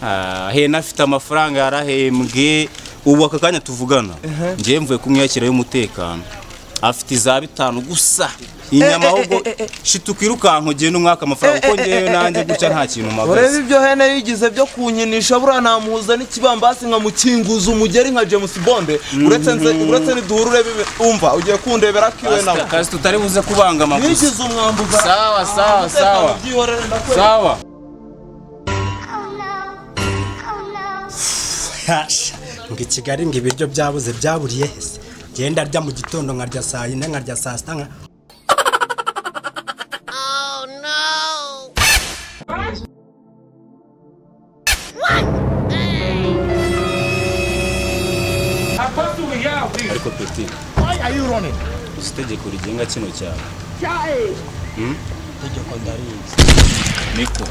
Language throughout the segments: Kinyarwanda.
Hena afite amafaranga yarahembwe ubu aka kanya tuvugana ngiye mvuye kumwiyakira y'umutekano afite za 5 gusa inyama ahubwo shitukwirukanka ugenda umwaka amafaranga uko ngewe nanjye guca nta kintu magaze urebe ibyo hene yigize byo kunyinisha bura namuhuza n'ikibambasi nka mukinguza umugeri nka James Bond uretse ni duhuru urebe umva ugiye kundebera kiwe nawe kazi tutari buze kubangama gusa nigize umwambuza sawa ngo Kigali ngo ibiryo byabuze byaburiye hese genda rya mu gitondo nkarya saa 4 nkarya saa 6 Oh no. ariko peti Why are you running? Sitegeko rigenga kino cyane tegeko ndarizi niko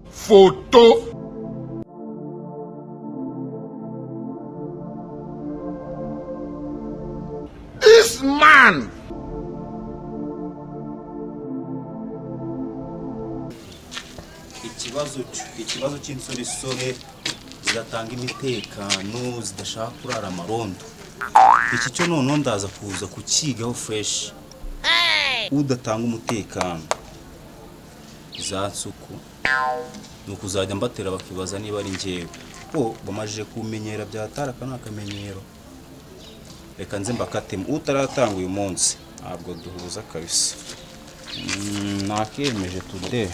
Photo. This man. ikibazo cy'insoresore zidatanga imitekano zidashaka kurara amarondo iki cyo none ndaza kuza kukigaho fresh udatanga umutekano zatsuku nukuzajya mbatera bakibaza niba ari ngewe ko bamajije kumenyera byataraka nakamenyero reka nze mbakate utaratanga uyu munsi ntabwo duhuza kabisa nakemeje today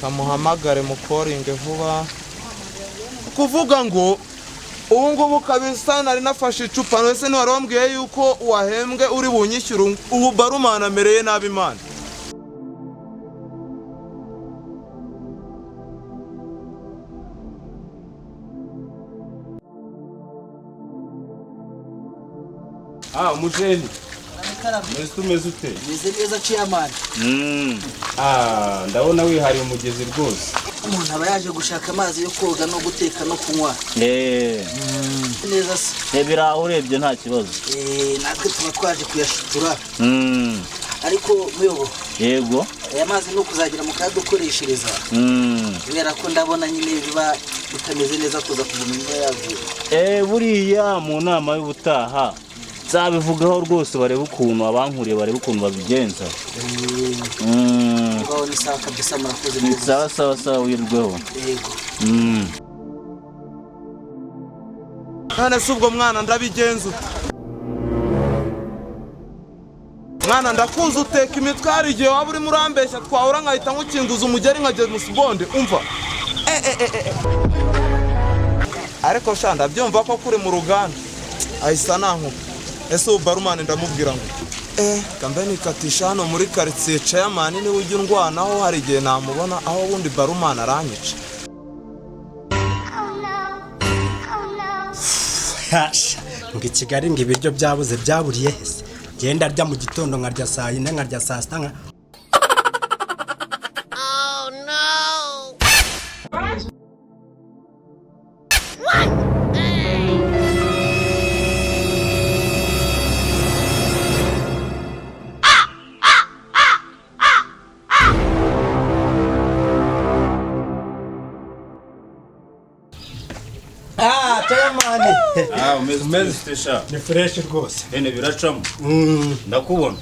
kamuhamagare mukoringe vuba kuvuga ngo ubu ngubu kabisa nari nafashe icupa nose ni warambwiye yuko wahembwe uri bunyishyura ubu barumana amereye nabi Imana umujeni tumeze ute meze neza chairman ndabona wihariye umugezi rwose umuntu aba yaje gushaka amazi yo koga no guteka no kunywa neza se biraho urebye nta kibazo natwe tuba twaje kuyashutura ariko muyobo yego aya mazi no kuzagira mu kadukoreshereza kubera ko ndabona nyine biba bitameze neza kuza kuvumira yavuye buriya mu nama y'ubutaha zabivugaho rwose bareba ukuntu abankuriye bareba ukuntu babigenza ngaho ni sawa kabisa murakoze neza sawa wirweho yego none subwo mwana ndabigenza mwana ndakuza uteka imitwaro igihe waba uri murambeshya twahura nkahita nkukinguza umugeri nka James Bond umva ariko shanda byumva ko kuri mu ruganda ahisa nankuba ese ubarumane ndamubwira ngo kambeni katisha hano muri quartier chairman ni ujya ndwanaho hari igihe namubona aho wundi barumane aranyica ngo Kigali ngo ibiryo byabuze byaburiye hese genda rya mu gitondo nkarya saa 4 nkarya saa 6 Oh no. chairman umeze stesha ni fresh rwose ene biracamo ndakubona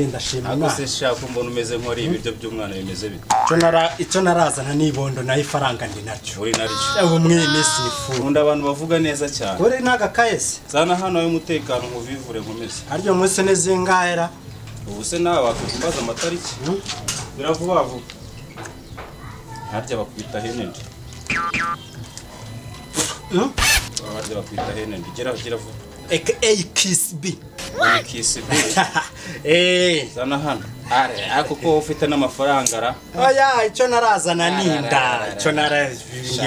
ndashima ako se shaka mbona umeze nk'ori ibiryo by'umwana bimeze bite icyo narazana nibondo nayo ifaranga ndi naryo uri naryo ubu mwinisi nifu unda abantu bavuga neza cyane gore naga kayese zana hano y'umutekano nkuvivure nkomeze haryo munsi nezingahera ubu se nawe wakubaza amatariki biravuba vuba harya bakwita henende harya bakwita henende gera vuba AKSB KSB zana hano ariko ko ufite n'amafaranga ra oya icyo narazana ninda icyo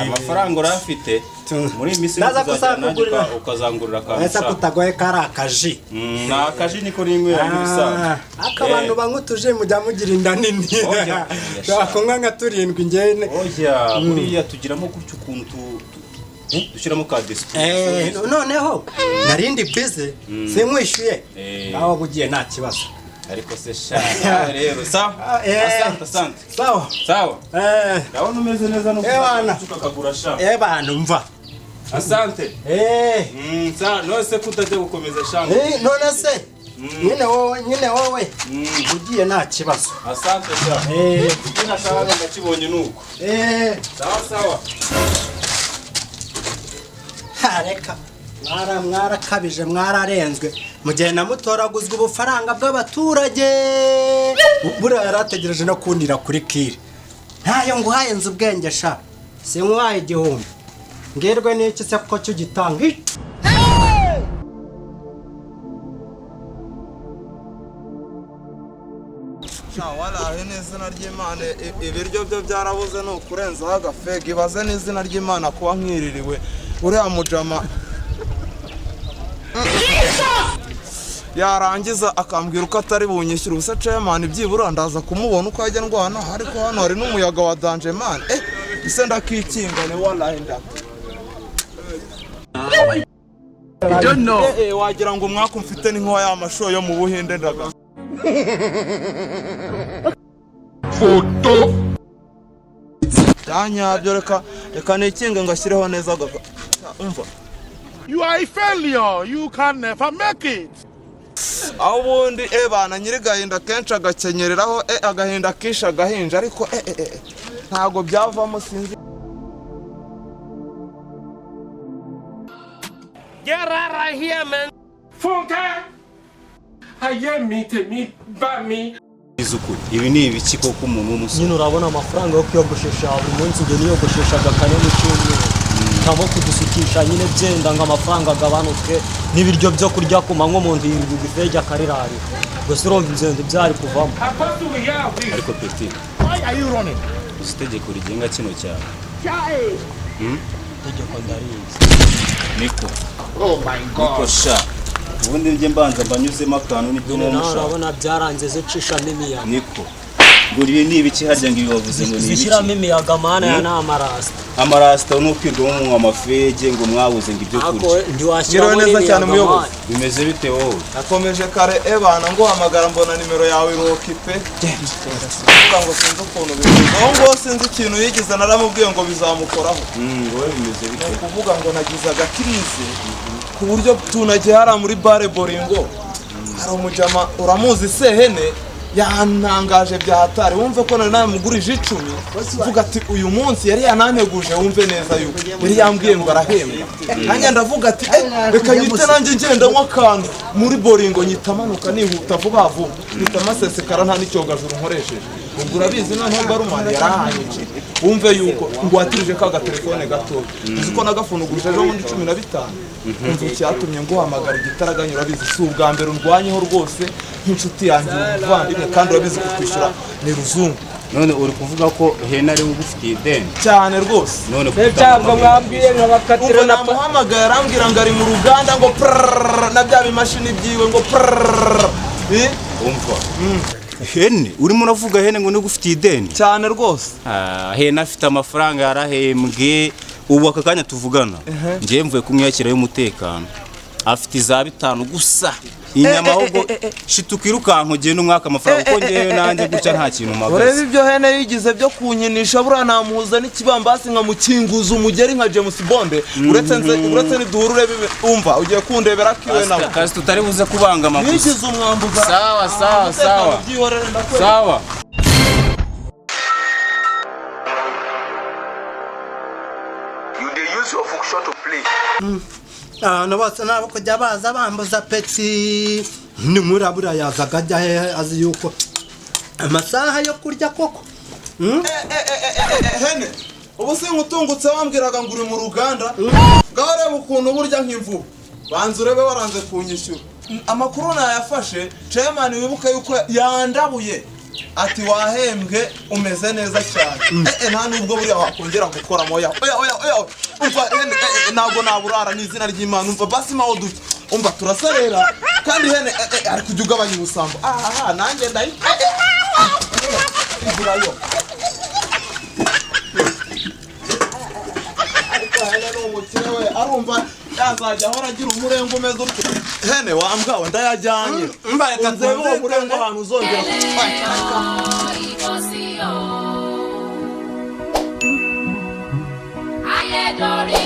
amafaranga urafite muri iyi minsi Ndaza kusakugurira. ukazangurira ese akantu kutagoye kari akaji nta kaji niko rinywera nk'ibisanzwe akabantu banywa utuje mujya mugira inda nini Oya. bakunywa nka turindwi ngene oya buriya tugiramo gutyo ukuntu dushyiramo ka disipurine noneho narindi bize sinkwishyuye aho ugiye nta kibazo ariko se shaka rero sawa asante sawa sawa eh ndabona umeze neza no bana. ukagura sha bantu mva asante sawa nose kutajya gukomeza shanga none se nyine wowe ugiye nta kibazo asante sha kina shaka ndakibonye nuko sawa hareka mwarakabije mwararenzwe mugenda mutoraguzwa ubufaranga bw'abaturage buriya yarategereje no kundira kuri kiri ntayo nguhaye nzi ubwenge sha sinkwaye igihumbi ngirwe n'iki se kuko cyo gitanga warahe n'izina ry'Imana ibiryo byo byarabuze ni ukurenzaho agafega ibaze n'izina ry'Imana kuba nkiririwe uriya mujama yarangiza akambwira uko atari bunyishyura ubusa chairman byibura ndaza kumubona uko ajya ndwana ariko hano hari n'umuyaga wa danger man ise ndakikingane wallahi wagira ngo umwaka mfite ni nko ya masho yo mu Buhinde ndaga Photo. yanyabyo reka nikinga ngashyireho neza umva You are a failure. You can never make it. aho ubundi bana nyiri gahinda kenshi agakenyereraho agahinda kisha gahinja ariko ntago byavamo sinzi Get out of here, man. Funka. izukuri ibi ni ibiki koko umuntu w'umusore nyine urabona amafaranga yo kwiyogoshesha buri munsi njye niyogosheshaga kane mu cyumweru cyangwa kudusukisha nyine byenda ngo amafaranga agabanuke n'ibiryo byo kurya ku manywa umuntu yirirwa ifege akarirari gusa urumva inzendo byari kuvamo ariko peti Why are you running? uzi itegeko rigenga kino cyaro itegeko ndarizi niko Oh my niko God. sha ubundi njye mbanza mbanyuzemo akantu nibyo nyine nawe mumusha urabona byaranze zicishamo imiyaga niko ngo ibi ni ibiki harya ngo ibi bavuze ngo ni ibiki zishyiramo imiyaga mana ya n'amarasita amarasita n'ukwirwa munywa amafege ngo mwabuze ngo ibyo ako kurya ntiwashyiramo neza cyane n'imiyaga muyobozi. mana bimeze bite wowe nakomeje kare bana nguhamagara mbona nimero yawe iroka ipe kuvuga ngo sinzi ukuntu bivuga aho ngo sinzi ikintu yigize naramubwiye ngo bizamukoraho wowe bimeze bite kuvuga ngo nagize agakirize ku buryo tunagiye hariya muri bare boringo hari umujama uramuzi sehene yantangaje bya hatari wumve ko nari namugurije 10 uvuga ati uyu munsi yari yananteguje wumve neza yuko yari yambwiye ngo arahembwa nanjye ndavuga ati reka nyite nanjye ngenda nywa akantu muri boringo nyitamanuka nihuta vuba vuba nyitamasesekara nta n'icyogajuru nkoresheje ubwo urabizi noneho barumani yarahanyije wumve yuko ngwatirije ka gatelefone gato uzi ko nagafunugurije ejo bundi 15 umva cyatumye nguhamagara igitaraganya urabizi si ubwa mbere undwanyeho rwose nk'inshuti yanjye umuvandimwe kandi urabizi kutwishyura ni ruzungu none uri kuvuga ko hena ari ugufitiye ideni cyane rwose none cyangwa mwambwiye nkabakatira ubwo namuhamagaye arambwira ngo ari mu ruganda ngo prrrr na bya bimashini byiwe ngo prrrr umva hene urimo uravuga hene ngo nigufitiye ideni cyane rwose hene afite amafaranga yarahembwe ubu aka kanya tuvugana ngiye mvuye kumwiyakira y'umutekano afite za 5 gusa inyama ahubwo shitukirukanka ugenda umwaka amafaranga uko ngewe nanjye guca nta kintu magaze urebe ibyo hene yigize byo kunyinisha buriya namuhuza n'ikibambasi nkamukinguza umugeri nka James Bond uretse niduhura urebe umva ugiye kundebera kiwe nawe kazi tutari buze kubanga amagusa nigize umwambuza sawa byihorere ndakwera sawa you dey use your function to play abantu bose nabo kujya baza bambuza peti nimurabura yazaga ajya hehe azi yuko amasaha yo kurya koko hene ubu se nkutungutse wambwiraga ngo uri mu ruganda ngaho reba ukuntu burya nk'imvubu banza urebe waranze kunyishyura amakuru nayafashe chairman wibuka yuko yandabuye ati wahembwe umeze neza cyane nta nubwo buriya wakongera gukora moya oya umva ntabwo naburara n'izina ry'Imana umva basi maho duke umva turaserera kandi hene ari kujya ugabanya ubusambo nanjye ndayi igurayo ariko hene n'umukire we arumva yazajya ahora agira umurengo umeze utyo hene wambwawe ndayajyanye mba reka nzebe uwo murengo ahantu uzongera Ayé dorí